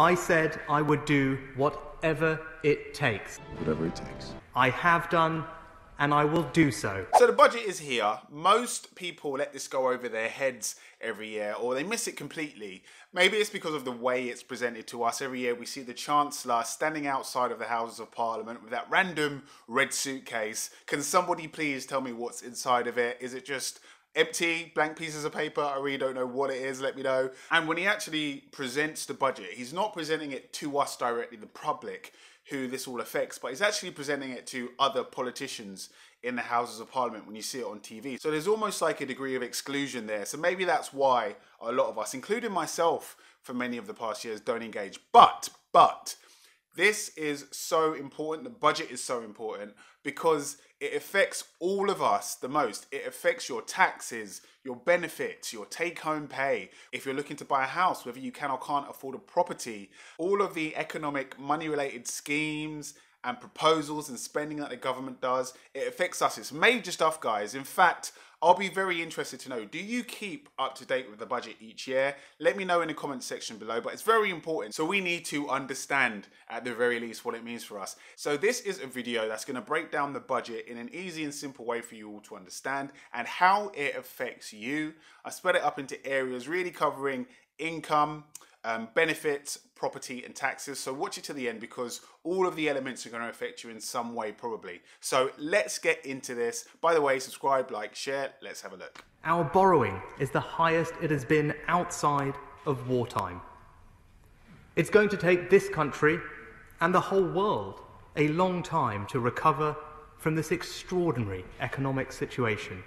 I said I would do whatever it takes. Whatever it takes. I have done, and I will do so. So the budget is here. Most people let this go over their heads every year, or they miss it completely. Maybe it's because of the way it's presented to us. Every year we see the Chancellor standing outside of the Houses of Parliament with that random red suitcase. Can somebody please tell me what's inside of it? Is it just empty, blank pieces of paper? I really don't know what it is, let me know. And when he actually presents the budget, he's not presenting it to us directly, the public, who this all affects, but he's actually presenting it to other politicians in the Houses of Parliament when you see it on TV. So there's almost like a degree of exclusion there. So maybe that's why a lot of us, including myself for many of the past years, don't engage. But this is so important. The budget is so important because it affects all of us the most. It affects your taxes, your benefits, your take-home pay. If you're looking to buy a house, whether you can or can't afford a property, all of the economic money-related schemes and proposals and spending that the government does, it affects us. It's major stuff, guys. In fact, I'll be very interested to know, do you keep up to date with the budget each year? Let me know in the comment section below, but it's very important. So we need to understand at the very least what it means for us. So this is a video that's going to break down the budget in an easy and simple way for you all to understand and how it affects you. I split it up into areas really covering income, benefits, property and taxes. So watch it to the end because all of the elements are going to affect you in some way probably. So let's get into this. By the way, subscribe, like, share. Let's have a look. Our borrowing is the highest it has been outside of wartime. It's going to take this country and the whole world a long time to recover from this extraordinary economic situation.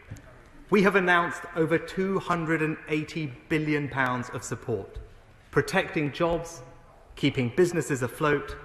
We have announced over £280 billion of support, protecting jobs, keeping businesses afloat,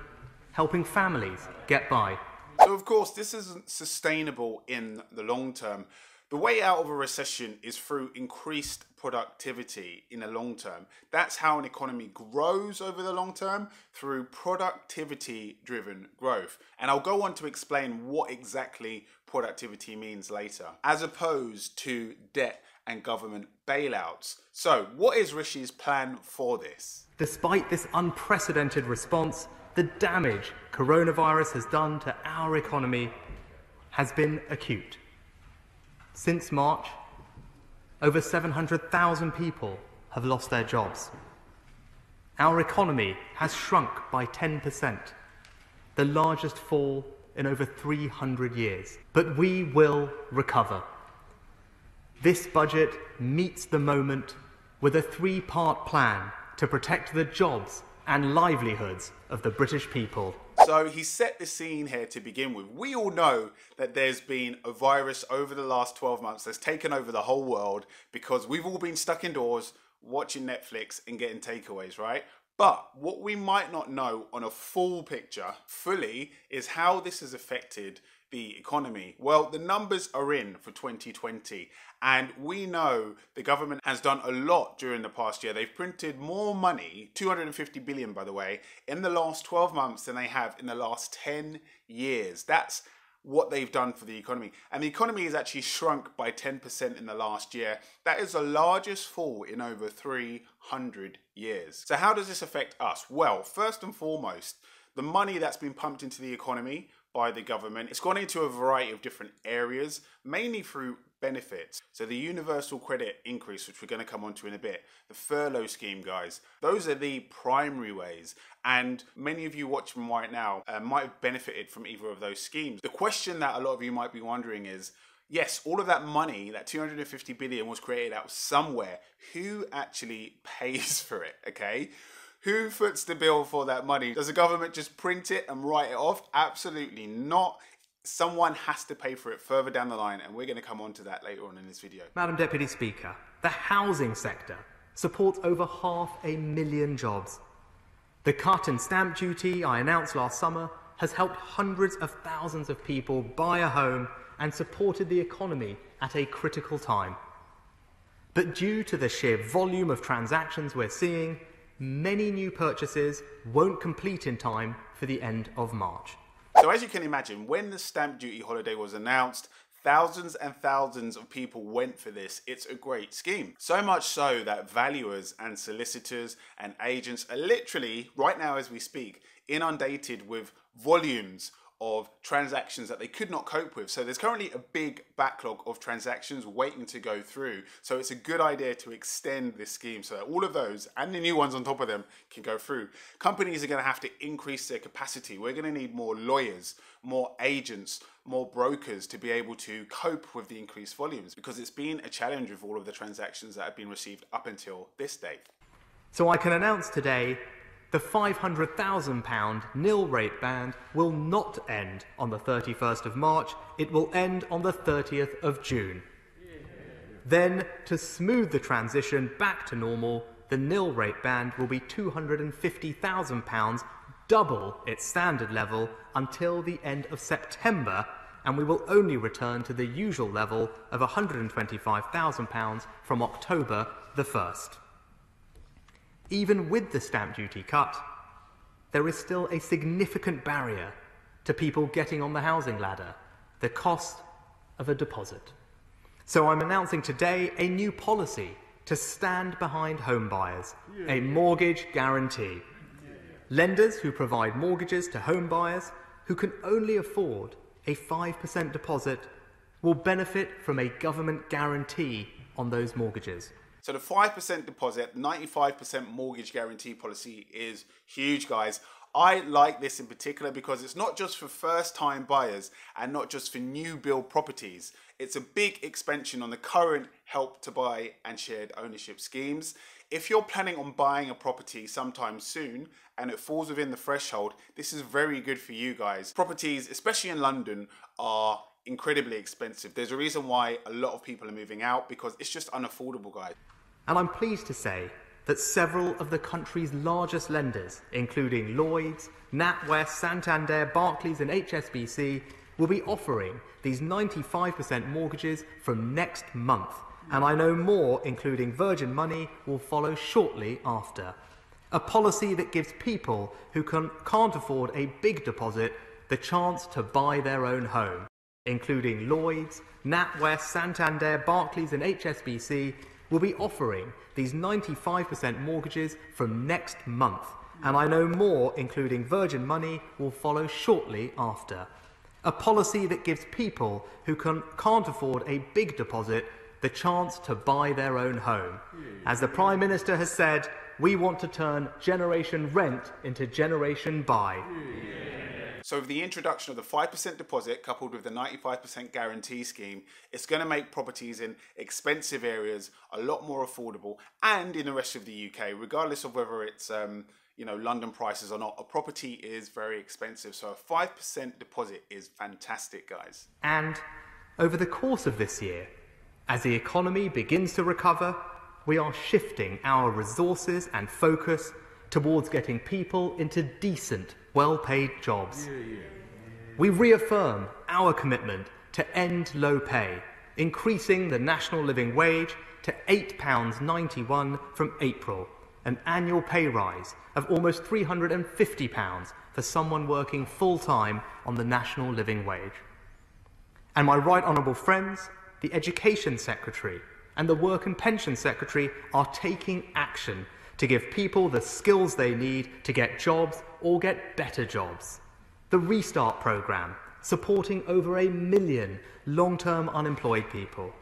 helping families get by. So of course, this isn't sustainable in the long term. The way out of a recession is through increased productivity in the long term. That's how an economy grows over the long term, through productivity-driven growth. And I'll go on to explain what exactly productivity means later, as opposed to debt and government bailouts. So what is Rishi's plan for this? Despite this unprecedented response, the damage coronavirus has done to our economy has been acute. Since March, over 700,000 people have lost their jobs. Our economy has shrunk by 10%, the largest fall in over 300 years. But we will recover. This budget meets the moment with a three-part plan to protect the jobs and livelihoods of the British people. So he set the scene here to begin with. We all know that there's been a virus over the last 12 months that's taken over the whole world because we've all been stuck indoors watching Netflix and getting takeaways, right? But what we might not know on a full picture, fully, is how this has affected the economy. Well, the numbers are in for 2020, and we know the government has done a lot during the past year. They've printed more money, 250 billion by the way, in the last 12 months than they have in the last 10 years. That's what they've done for the economy. And the economy has actually shrunk by 10% in the last year. That is the largest fall in over 300 years. So how does this affect us? Well, first and foremost, the money that's been pumped into the economy by the government, it's gone into a variety of different areas, mainly through benefits. So the universal credit increase, which we're going to come on to in a bit, the furlough scheme, guys, those are the primary ways. And many of you watching right now might have benefited from either of those schemes. The question that a lot of you might be wondering is, yes, all of that money, that 250 billion was created out somewhere. Who actually pays for it, okay? Who foots the bill for that money? Does the government just print it and write it off? Absolutely not. Someone has to pay for it further down the line, and we're going to come on to that later on in this video. Madam Deputy Speaker, the housing sector supports over 500,000 jobs. The cut in stamp duty I announced last summer has helped hundreds of thousands of people buy a home and supported the economy at a critical time. But due to the sheer volume of transactions we're seeing, many new purchases won't complete in time for the end of March. So as you can imagine, when the stamp duty holiday was announced, Thousands and thousands of people went for this. It's a great scheme. So much so that valuers and solicitors and agents are literally, right now as we speak, inundated with volumes of transactions that they could not cope with. So there's currently a big backlog of transactions waiting to go through. So it's a good idea to extend this scheme so that all of those and the new ones on top of them can go through. Companies are going to have to increase their capacity. We're going to need more lawyers, more agents, more brokers to be able to cope with the increased volumes, because it's been a challenge with all of the transactions that have been received up until this date. So I can announce today the £500,000 nil rate ban will not end on the 31st of March, it will end on the 30th of June. Then, to smooth the transition back to normal, the nil rate ban will be £250,000, double its standard level, until the end of September, and we will only return to the usual level of £125,000 from October the 1st. Even with the stamp duty cut, there is still a significant barrier to people getting on the housing ladder: the cost of a deposit. So I'm announcing today a new policy to stand behind home buyers, a mortgage guarantee. Lenders who provide mortgages to home buyers who can only afford a 5% deposit will benefit from a government guarantee on those mortgages. So the 5% deposit, 95% mortgage guarantee policy is huge, guys. I like this in particular because it's not just for first-time buyers and not just for new build properties. It's a big expansion on the current Help to Buy and shared ownership schemes. If you're planning on buying a property sometime soon and it falls within the threshold, this is very good for you guys. Properties, especially in London, are incredibly expensive. There's a reason why a lot of people are moving out, because it's just unaffordable, guys. And I'm pleased to say that several of the country's largest lenders, including Lloyds, NatWest, Santander, Barclays and HSBC, will be offering these 95% mortgages from next month. And I know more, including Virgin Money, will follow shortly after. A policy that gives people who can't afford a big deposit the chance to buy their own home, including Lloyds, NatWest, Santander, Barclays and HSBC, will be offering these 95% mortgages from next month. And I know more, including Virgin Money, will follow shortly after. A policy that gives people who can't afford a big deposit the chance to buy their own home. As the Prime Minister has said, we want to turn Generation Rent into Generation Buy. So with the introduction of the 5% deposit coupled with the 95% guarantee scheme, it's going to make properties in expensive areas a lot more affordable, and in the rest of the UK, regardless of whether it's London prices or not, a property is very expensive. So a 5% deposit is fantastic, guys. And over the course of this year, as the economy begins to recover, we are shifting our resources and focus towards getting people into decent, well-paid jobs. We reaffirm our commitment to end low pay, increasing the national living wage to £8.91 from April, an annual pay rise of almost £350 for someone working full-time on the national living wage. And my right honourable friends, the Education Secretary and the Work and Pension Secretary, are taking action to give people the skills they need to get jobs or get better jobs. The Restart programme, supporting over 1 million long-term unemployed people.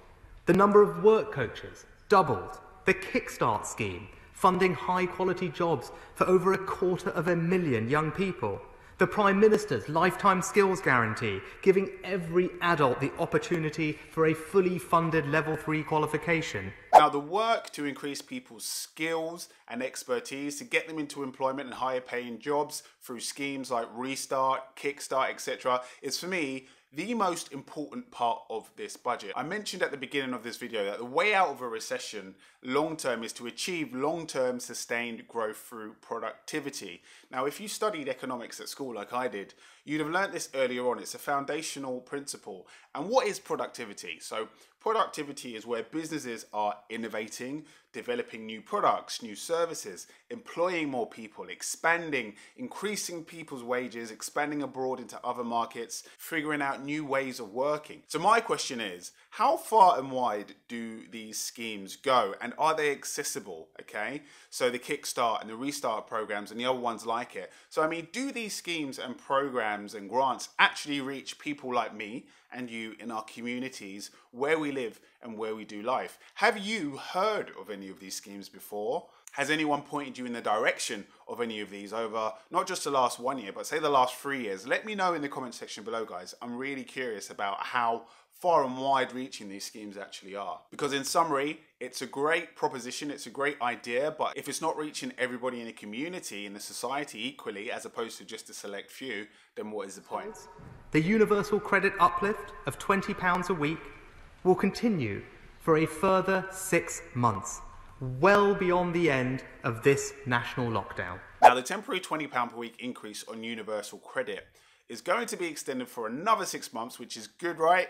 The number of work coaches doubled. The Kickstart scheme, funding high-quality jobs for over 250,000 young people. The Prime Minister's Lifetime Skills Guarantee, giving every adult the opportunity for a fully funded Level 3 qualification. Now, the work to increase people's skills and expertise to get them into employment and higher paying jobs through schemes like Restart, Kickstart, etc. is, for me, the most important part of this budget. I mentioned at the beginning of this video that the way out of a recession long term is to achieve long-term sustained growth through productivity. Now, if you studied economics at school like I did, you'd have learnt this earlier on. It's a foundational principle. And what is productivity? So Productivity is where businesses are innovating, developing new products, new services, employing more people, expanding, increasing people's wages, expanding abroad into other markets, figuring out new ways of working. So my question is, how far and wide do these schemes go, and are they accessible? Okay, so the Kickstart and the Restart programs and the other ones like it. So I mean, do these schemes and programs and grants actually reach people like me and you in our communities where we live and where we do life? Have you heard of any of these schemes before? Has anyone pointed you in the direction of any of these over not just the last 1 year, but say the last 3 years? Let me know in the comment section below, guys. I'm really curious about how far and wide reaching these schemes actually are. Because in summary, it's a great proposition, it's a great idea, but if it's not reaching everybody in the community, in the society equally, as opposed to just a select few, then what is the point? The universal credit uplift of £20 a week will continue for a further 6 months, well beyond the end of this national lockdown. Now, the temporary £20 per week increase on universal credit is going to be extended for another 6 months, which is good, right?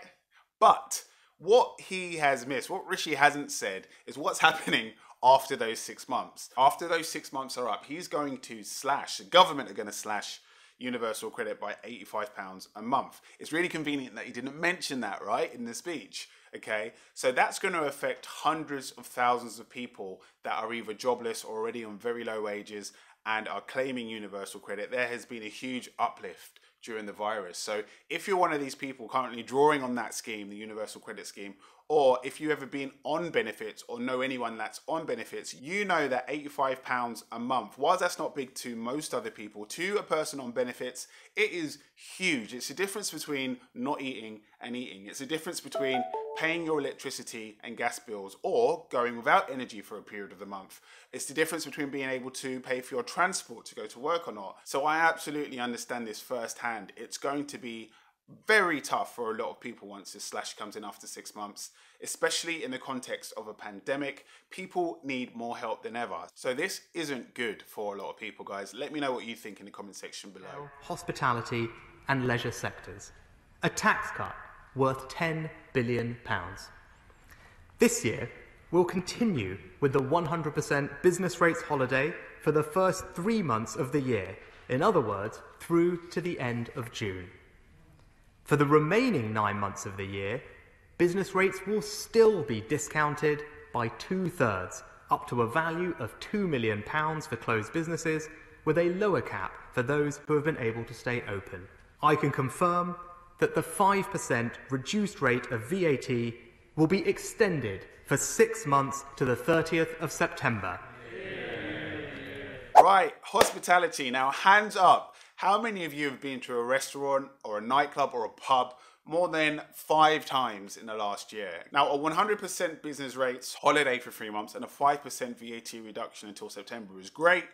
But what he has missed, what Rishi hasn't said, is what's happening after those 6 months. After those 6 months are up, he's going to slash, the government are going to slash universal credit by £85 a month. It's really convenient that he didn't mention that, right, in the speech. Okay, so that's going to affect hundreds of thousands of people that are either jobless or already on very low wages and are claiming universal credit. There has been a huge uplift during the virus. So if you're one of these people currently drawing on that scheme, the universal credit scheme, or if you've ever been on benefits or know anyone that's on benefits, you know that £85 a month, whilst that's not big to most other people, to a person on benefits, it is huge. It's the difference between not eating and eating. It's the difference between paying your electricity and gas bills or going without energy for a period of the month. It's the difference between being able to pay for your transport to go to work or not. So I absolutely understand this firsthand. It's going to be very tough for a lot of people once this slash comes in after 6 months, especially in the context of a pandemic. People need more help than ever. So this isn't good for a lot of people, guys. Let me know what you think in the comment section below. Hospitality and leisure sectors. A tax cut worth £10 billion. This year, we'll continue with the 100% business rates holiday for the first 3 months of the year. In other words, through to the end of June. For the remaining 9 months of the year, business rates will still be discounted by 2/3, up to a value of £2 million for closed businesses, with a lower cap for those who have been able to stay open. I can confirm that the 5% reduced rate of VAT will be extended for 6 months to the 30th of September. Right, hospitality. Now, hands up. How many of you have been to a restaurant or a nightclub or a pub more than 5 times in the last year? Now, a 100% business rates holiday for 3 months and a 5% VAT reduction until September is great.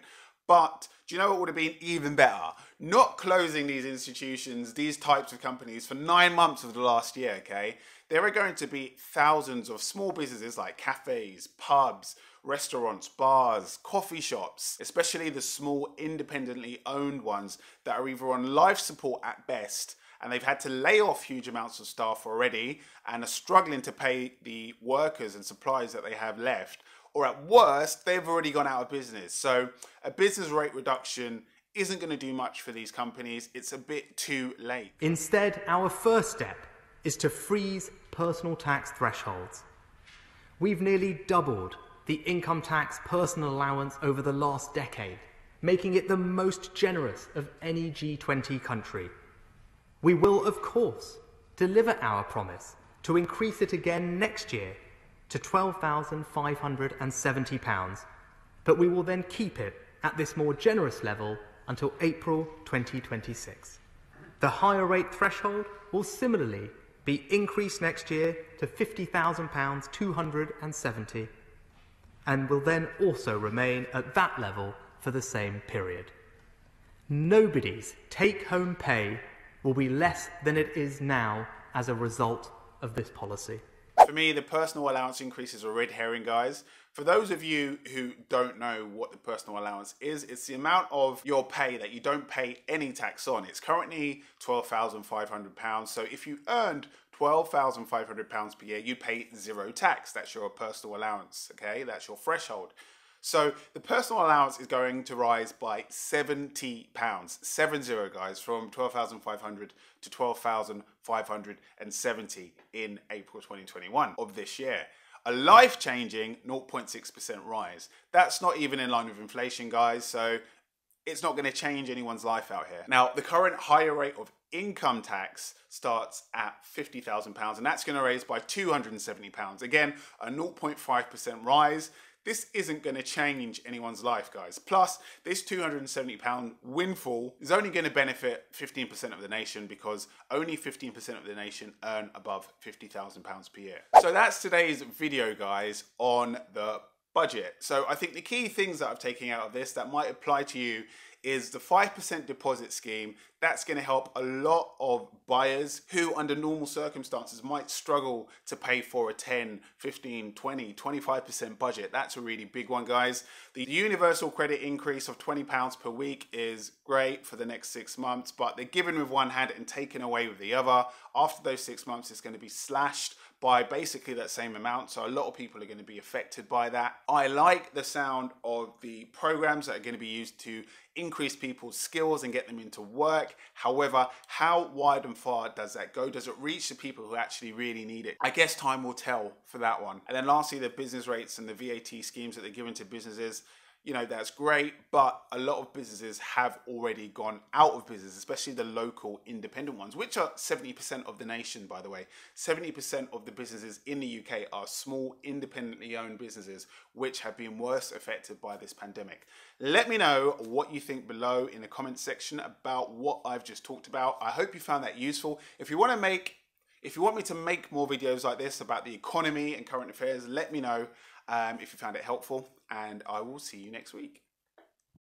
But do you know what would have been even better? Not closing these institutions, these types of companies for 9 months of the last year, okay? There are going to be thousands of small businesses like cafes, pubs, restaurants, bars, coffee shops, especially the small independently owned ones that are either on life support at best and they've had to lay off huge amounts of staff already and are struggling to pay the workers and suppliers that they have left, or at worst, they've already gone out of business. So a business rate reduction isn't going to do much for these companies. It's a bit too late. Instead, our first step is to freeze personal tax thresholds. We've nearly doubled the income tax personal allowance over the last decade, making it the most generous of any G20 country. We will, of course, deliver our promise to increase it again next year to £12,570, but we will then keep it at this more generous level until April 2026. The higher rate threshold will similarly be increased next year to £50,000 270, and will then also remain at that level for the same period. Nobody's take-home pay will be less than it is now as a result of this policy. For me, the personal allowance increase is a red herring, guys. For those of you who don't know what the personal allowance is, it's the amount of your pay that you don't pay any tax on. It's currently £12,500. So if you earned £12,500 per year, you pay zero tax. That's your personal allowance, okay? That's your threshold. So the personal allowance is going to rise by £70, 70 guys, from 12,500 to 12,570 in April 2021 of this year. A life-changing 0.6% rise. That's not even in line with inflation, guys, so it's not going to change anyone's life out here. Now, the current higher rate of income tax starts at £50,000, and that's going to raise by £270. Again, a 0.5% rise. This isn't going to change anyone's life, guys. Plus, this £270 windfall is only going to benefit 15% of the nation, because only 15% of the nation earn above £50,000 per year. So that's today's video, guys, on the budget. So I think the key things that I've taken out of this that might apply to you is the 5% deposit scheme. That's going to help a lot of buyers who under normal circumstances might struggle to pay for a 10, 15, 20, 25% budget. That's a really big one, guys. The universal credit increase of £20 per week is great for the next 6 months, but they're given with one hand and taken away with the other. After those 6 months, it's going to be slashed by basically that same amount, so a lot of people are going to be affected by that. I like the sound of the programs that are going to be used to increase people's skills and get them into work. However, how wide and far does that go? Does it reach the people who actually really need it? I guess time will tell for that one. And then lastly, the business rates and the VAT schemes that they're giving to businesses. You know, that's great, but a lot of businesses have already gone out of business, especially the local independent ones, which are 70% of the nation, by the way. 70% of the businesses in the UK are small, independently owned businesses, which have been worse affected by this pandemic. Let me know what you think below in the comment section about what I've just talked about. I hope you found that useful. If you want me to make more videos like this about the economy and current affairs, let me know if you found it helpful, and I will see you next week.